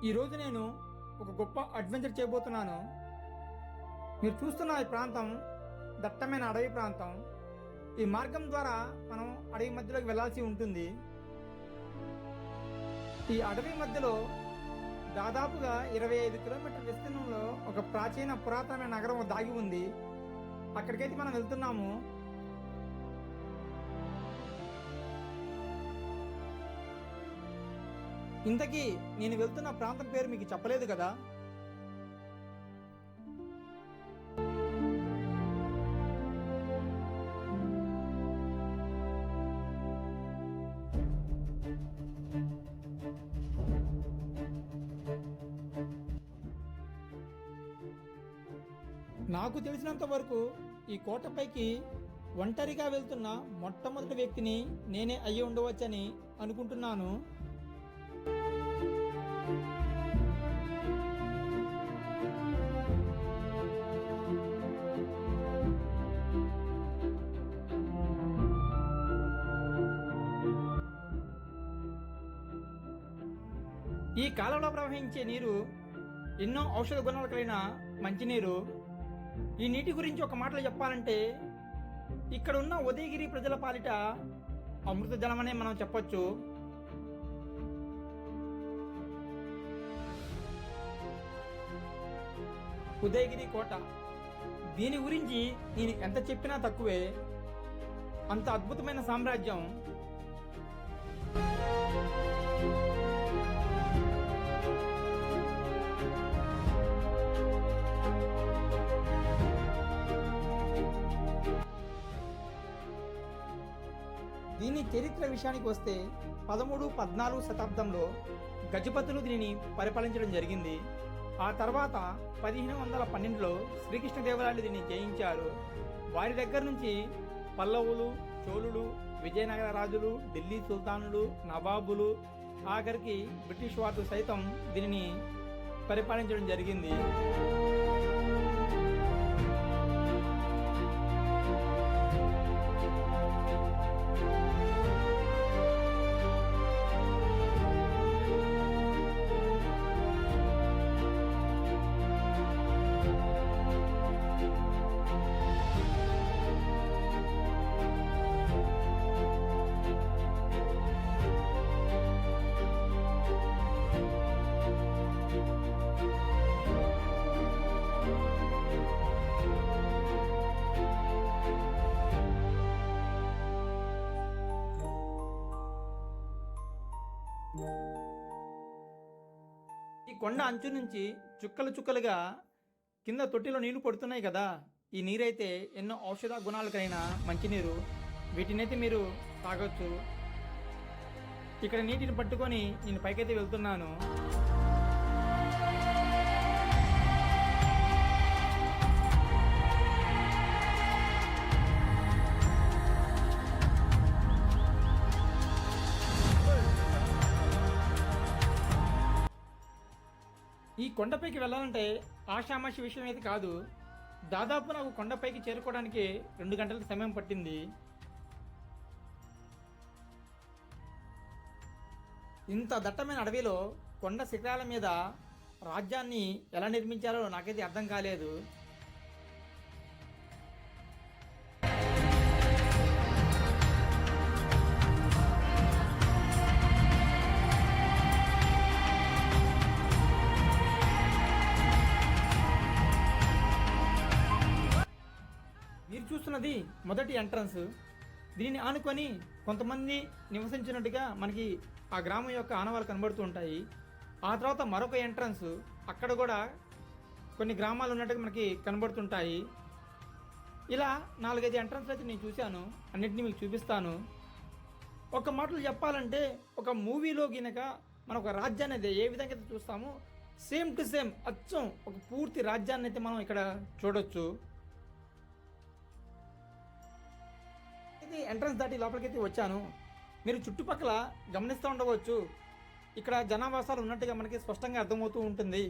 ఈరోజు నేను ఒక గొప్ప అడ్వెంచర్ చేయబోతున్నాను. మీరు చూస్తున్న ఈ ప్రాంతం దట్టమైన అడవి ప్రాంతం. ఈ మార్గం ద్వారా మనం అడవి మధ్యలోకి వెళ్లాల్సి ఉంటుంది. ఈ అడవి మధ్యలో దాదాపుగా 25 కిలోమీటర్ల విస్తీర్ణంలో ఒక ప్రాచీన పురాతనమైన నగరం దాగి ఉంది. అక్కడికైతే మనం వెళ్తున్నాము. ఇంతకీ నేను వెళ్తున్న ప్రాంతం పేరు మీకు చెప్పలేదు కదా. నాకు తెలిసినంత వరకు ఈ కోటపైకి ఒంటరిగా వెళ్తున్న మొట్టమొదటి వ్యక్తిని నేనే అయ్యి ఉండవచ్చని అనుకుంటున్నాను. ఈ కాలంలో ప్రవహించే నీరు ఎన్నో ఔషధ గుణాలు కలిగిన మంచినీరు. ఈ నీటి గురించి ఒక మాటలో చెప్పాలంటే ఇక్కడ ఉన్న ఉదయగిరి ప్రజల పాలిట అమృత జలమనే మనం చెప్పొచ్చు. ఉదయగిరి కోట, దీని గురించి నేను ఎంత చెప్పినా తక్కువే. అంత అద్భుతమైన సామ్రాజ్యం. దీని చరిత్ర విషయానికి వస్తే 13-14 శతాబ్దంలో గజపతులు దీనిని పరిపాలించడం జరిగింది. ఆ తర్వాత 1512లో శ్రీకృష్ణదేవరాయలు దీన్ని జయించారు. వారి దగ్గర నుంచి పల్లవులు, చోళులు, విజయనగర రాజులు, ఢిల్లీ సుల్తానులు, నవాబులు, ఆఖరికి బ్రిటిష్ వారు సైతం దీనిని పరిపాలించడం జరిగింది. ఈ కొండ అంచు నుంచి చుక్కలు చుక్కలుగా కింద తొట్టిలో నీళ్లు పడుతున్నాయి కదా. ఈ నీరైతే ఎన్నో ఔషధ గుణాలు కలిగిన మంచినీరు. వీటినైతే మీరు తాగొచ్చు. ఇక్కడ నీటిని పట్టుకొని నేను పైకైతే వెళ్తున్నాను. ఈ కొండపైకి వెళ్ళాలంటే ఆషామాషి విషయం అయితే కాదు. దాదాపు నాకు కొండపైకి చేరుకోవడానికి 2 గంటల సమయం పట్టింది. ఇంత దట్టమైన అడవిలో కొండ శిఖరాల మీద రాజ్యాన్ని ఎలా నిర్మించారో నాకైతే అర్థం కాలేదు. మీరు చూస్తున్నది మొదటి ఎంట్రన్స్. దీనిని ఆనుకొని కొంతమంది నివసించినట్టుగా మనకి ఆ గ్రామం యొక్క ఆనవాళ్ళు కనబడుతూ ఉంటాయి. ఆ తర్వాత మరొక ఎంట్రన్స్, అక్కడ కూడా కొన్ని గ్రామాలు ఉన్నట్టుగా మనకి కనబడుతుంటాయి. ఇలా 4-5 ఎంట్రన్స్ అయితే నేను చూశాను. అన్నింటినీ మీకు చూపిస్తాను. ఒక మాటలు చెప్పాలంటే ఒక మూవీలో గినక మనం ఒక రాజ్యాన్ని అయితే ఏ విధంగా అయితే చూస్తామో సేమ్ టు సేమ్ అచ్చం ఒక పూర్తి రాజ్యాన్ని అయితే మనం ఇక్కడ చూడొచ్చు. ఎంట్రన్స్ దాటి లోపలికైతే వచ్చాను. మీరు చుట్టుపక్కల గమనిస్తూ ఉండవచ్చు. ఇక్కడ జనావాసాలు ఉన్నట్టుగా మనకి స్పష్టంగా అర్థమవుతూ ఉంటుంది.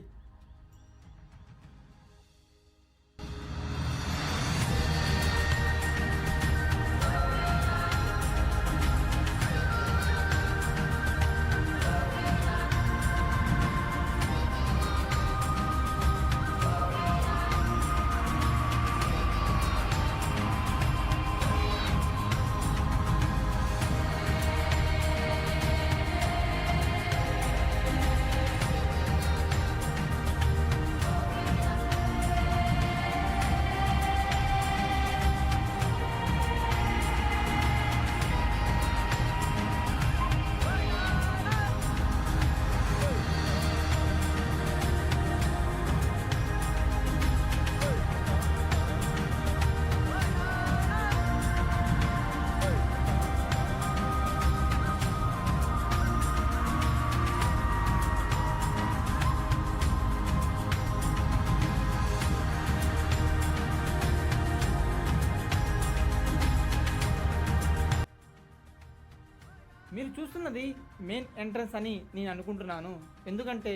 చూస్తున్నది మెయిన్ ఎంట్రన్స్ అని నేను అనుకుంటున్నాను. ఎందుకంటే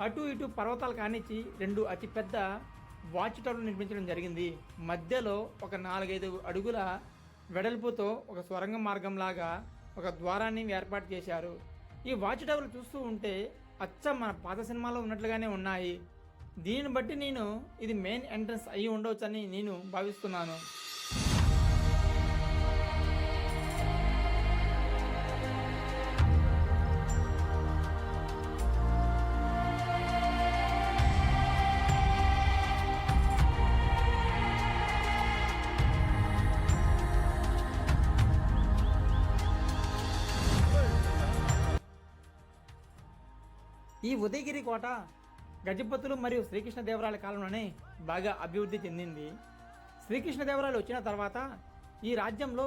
అటు ఇటు పర్వతాలు కానిచ్చి 2 అతిపెద్ద వాచ్ టవర్లు నిర్మించడం జరిగింది. మధ్యలో ఒక 4-5 అడుగుల వెడల్పుతో ఒక స్వరంగ మార్గంలాగా ఒక ద్వారాన్ని ఏర్పాటు చేశారు. ఈ వాచ్ టవర్లు చూస్తూ ఉంటే అచ్చం మన పాత సినిమాలో ఉన్నట్లుగానే ఉన్నాయి. దీనిని బట్టి నేను ఇది మెయిన్ ఎంట్రన్స్ అయి ఉండవచ్చని నేను భావిస్తున్నాను. ఈ ఉదయగిరి కోట గజపతులు మరియు శ్రీకృష్ణదేవరాయల కాలంలోనే బాగా అభివృద్ధి చెందింది. శ్రీకృష్ణదేవరాయలు వచ్చిన తర్వాత ఈ రాజ్యంలో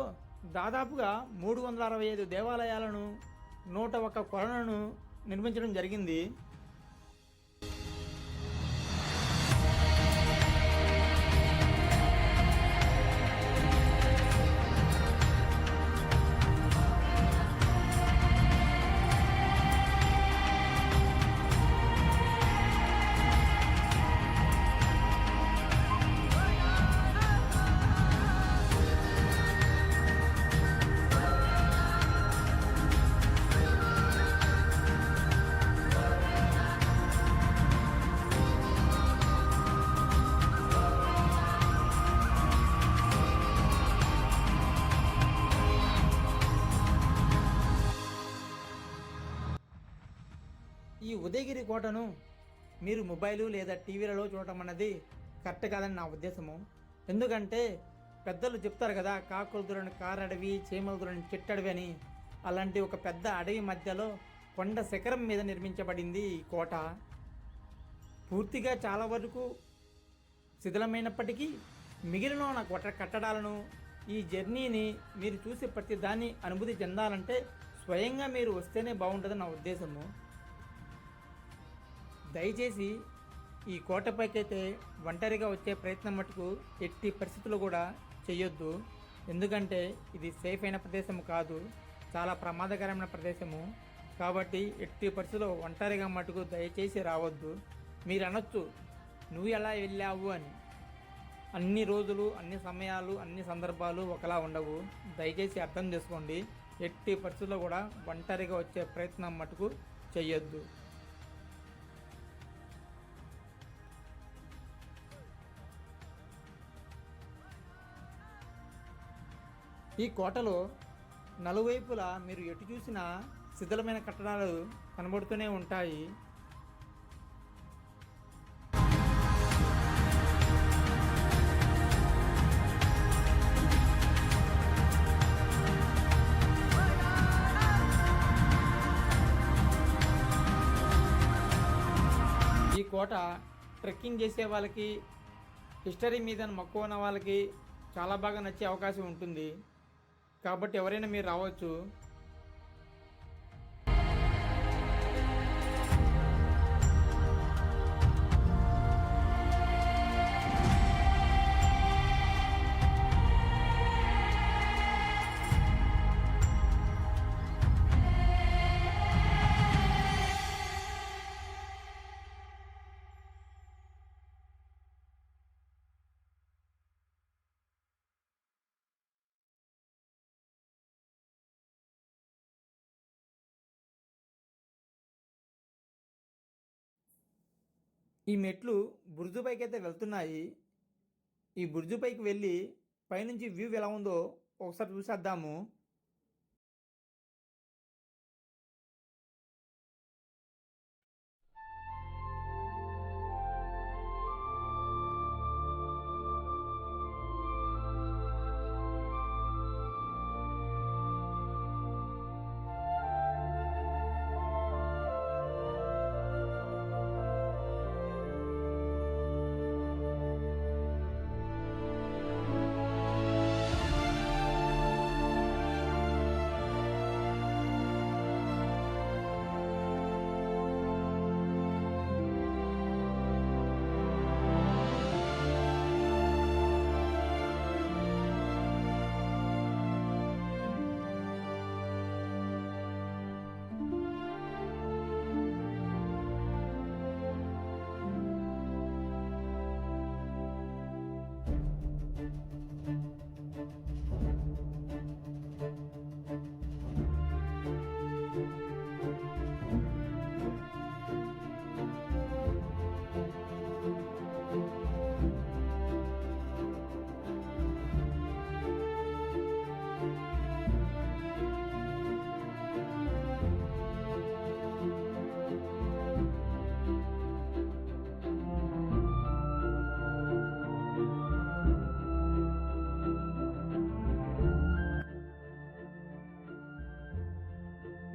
దాదాపుగా 365 దేవాలయాలను 101 కొలనులను నిర్మించడం జరిగింది. ఈ ఉదయగిరి కోటను మీరు మొబైలు లేదా టీవీలలో చూడటం అన్నది కరెక్ట్ కాదని నా ఉద్దేశము. ఎందుకంటే పెద్దలు చెప్తారు కదా, కాకులు దూరని కారడవి, చీమలు దూరని చిట్టడవి అని. అలాంటి ఒక పెద్ద అడవి మధ్యలో కొండ శిఖరం మీద నిర్మించబడింది ఈ కోట. పూర్తిగా చాలా వరకు శిథిలమైనప్పటికీ మిగిలిన ఉన్న కోట కట్టడాలను, ఈ జర్నీని మీరు చూసి ప్రతి దాన్ని అనుభూతి చెందాలంటే స్వయంగా మీరు వస్తేనే బాగుంటుందని నా ఉద్దేశము. దయచేసి ఈ కోటపైకైతే ఒంటరిగా వచ్చే ప్రయత్నం మటుకు ఎట్టి పరిస్థితుల్లో కూడా చేయొద్దు. ఎందుకంటే ఇది సేఫ్ అయిన ప్రదేశం కాదు, చాలా ప్రమాదకరమైన ప్రదేశము. కాబట్టి ఎట్టి పరిస్థితుల్లో ఒంటరిగా మటుకు దయచేసి రావద్దు. మీరు అనొచ్చు, నువ్వు ఎలా వెళ్ళావు అని. అన్ని రోజులు, అన్ని సమయాలు, అన్ని సందర్భాలు ఒకలా ఉండవు. దయచేసి అర్థం చేసుకోండి. ఎట్టి పరిస్థితుల్లో కూడా ఒంటరిగా వచ్చే ప్రయత్నం మటుకు చేయొద్దు. ఈ కోటలో నలువైపులా మీరు ఎటు చూసినా శిథిలమైన కట్టడాలు కనబడుతూనే ఉంటాయి. ఈ కోట ట్రెక్కింగ్ చేసే వాళ్ళకి, హిస్టరీ మీద మక్కువ ఉన్న వాళ్ళకి చాలా బాగా నచ్చే అవకాశం ఉంటుంది. కాబట్టి ఎవరైనా మీరు రావచ్చు. ఈ మెట్లు బుర్జు పైకి అయితే వెళ్తున్నాయి. ఈ బుర్జు పైకి వెళ్ళి పైనుంచి వ్యూ ఎలా ఉందో ఒకసారి చూసేద్దాము.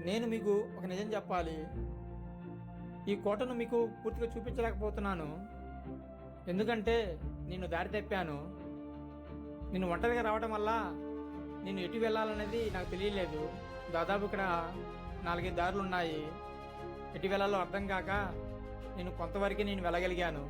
నేను మీకు ఒక నిజం చెప్పాలి. ఈ కోటను మీకు పూర్తిగా చూపించలేకపోతున్నాను. ఎందుకంటే నేను దారి తప్పాను. నేను ఒంటరిగా రావడం వల్ల నేను ఎటు వెళ్ళాలనేది నాకు తెలియలేదు. దాదాపు ఇక్కడ 4-5 దారులు ఉన్నాయి. ఎటు వెళ్ళాలో అర్థం కాక నేను కొంతవరకే నేను వెళ్ళగలిగాను.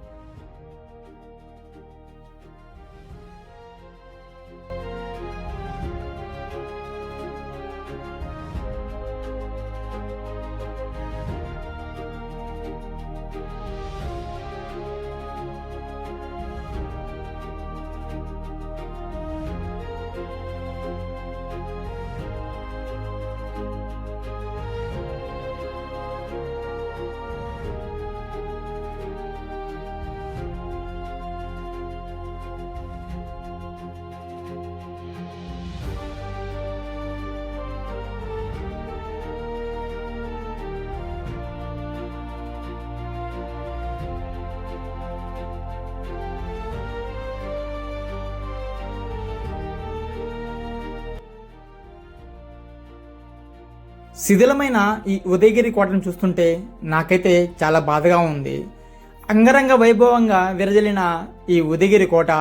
శిథిలమైన ఈ ఉదయగిరి కోటను చూస్తుంటే నాకైతే చాలా బాధగా ఉంది. అంగరంగ వైభవంగా విరజలిన ఈ ఉదయగిరి కోట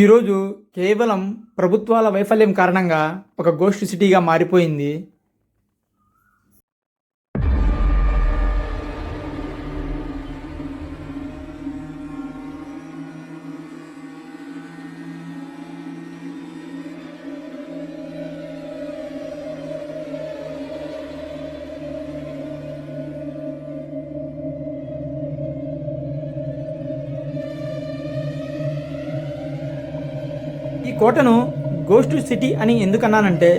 ఈరోజు కేవలం ప్రభుత్వాల వైఫల్యం కారణంగా ఒక గోస్ట్ సిటీగా మారిపోయింది. ఈ కోటను గోస్ట్ సిటీ అని ఎందుకన్నానంటే,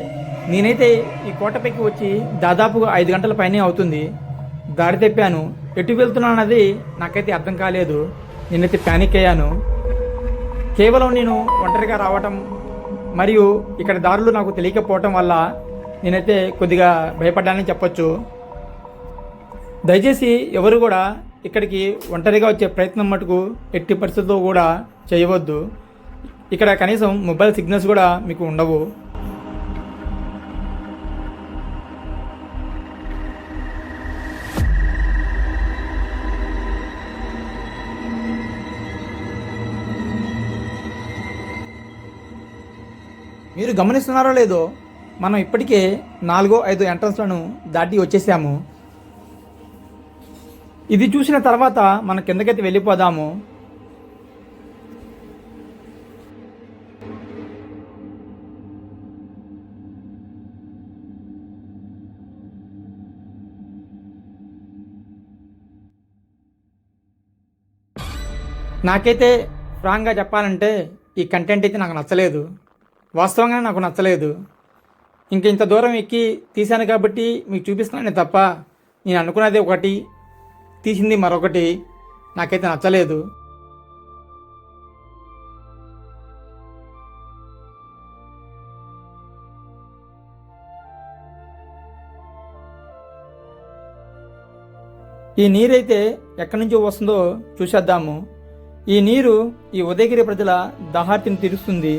నేనైతే ఈ కోటపైకి వచ్చి దాదాపుగా 5 గంటల పైనే అవుతుంది. దారి తప్పాను. ఎటు వెళ్తున్నానన్నది నాకైతే అర్థం కాలేదు. నేనైతే ప్యానిక్ అయ్యాను. కేవలం నేను ఒంటరిగా రావటం మరియు ఇక్కడ దారులు నాకు తెలియకపోవటం వల్ల నేనైతే కొద్దిగా భయపడ్డానని చెప్పొచ్చు. దయచేసి ఎవరు కూడా ఇక్కడికి ఒంటరిగా వచ్చే ప్రయత్నం మటుకు ఎట్టి పరిస్థితుల్లో కూడా చేయవద్దు. ఇక్కడ కనీసం మొబైల్ సిగ్నల్స్ కూడా మీకు ఉండవు. మీరు గమనిస్తున్నారో లేదో, మనం ఇప్పటికే 4-5 ఎంట్రన్స్లను దాటి వచ్చేసాము. ఇది చూసిన తర్వాత మనం కిందకైతే వెళ్ళిపోదాము. నాకైతే ఫ్రాంక్గా చెప్పాలంటే ఈ కంటెంట్ అయితే నాకు నచ్చలేదు. వాస్తవంగా నాకు నచ్చలేదు. ఇంత దూరం ఎక్కి తీశాను కాబట్టి మీకు చూపిస్తున్నాను తప్ప నేను అనుకున్నది ఒకటి, తీసింది మరొకటి. నాకైతే నచ్చలేదు. ఈ నీరైతే ఎక్కడి నుంచో వస్తుందో చూసేద్దాము. ఈ నీరు ఈ ఉదయగిరి ప్రజల దాహార్తిని తీరుస్తుంది.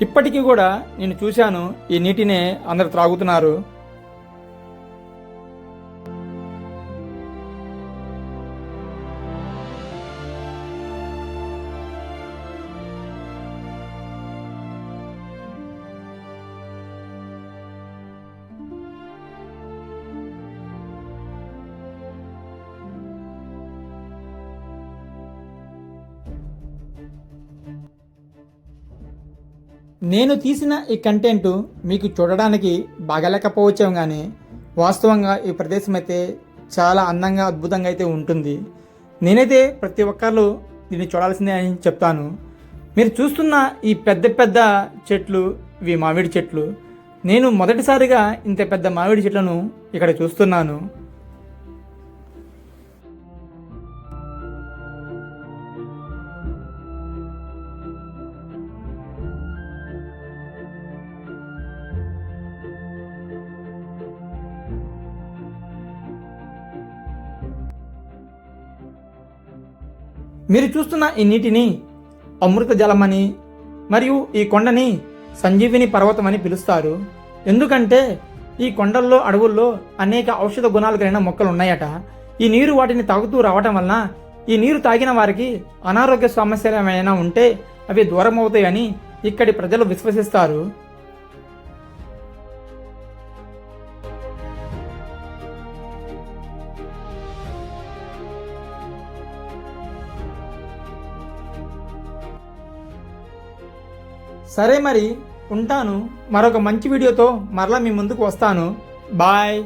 ఇప్పటికీ కూడా నేను చూశాను, ఈ నీటినే అందరు త్రాగుతున్నారు. నేను తీసిన ఈ కంటెంట్ మీకు చూడడానికి బాగాలేకపోవచ్చాం, కానీ వాస్తవంగా ఈ ప్రదేశం అయితే చాలా అందంగా అద్భుతంగా అయితే ఉంటుంది. నేనైతే ప్రతి ఒక్కరు దీన్ని చూడాల్సిందే అని చెప్తాను. మీరు చూస్తున్న ఈ పెద్ద పెద్ద చెట్లు, ఇవి మామిడి చెట్లు. నేను మొదటిసారిగా ఇంత పెద్ద మామిడి చెట్లను ఇక్కడ చూస్తున్నాను. మీరు చూస్తున్న ఈ నీటిని అమృత జలమని మరియు ఈ కొండని సంజీవిని పర్వతం అని పిలుస్తారు. ఎందుకంటే ఈ కొండల్లో అడవుల్లో అనేక ఔషధ గుణాలు కలిగిన మొక్కలు ఉన్నాయట. ఈ నీరు వాటిని తాగుతూ రావటం వలన ఈ నీరు తాగిన వారికి అనారోగ్య సమస్యలు ఏమైనా ఉంటే అవి దూరం అవుతాయని ఇక్కడి ప్రజలు విశ్వసిస్తారు. సరే మరి ఉంటాను. మరొక మంచి వీడియోతో మరలా మీ ముందుకు వస్తాను. బాయ్.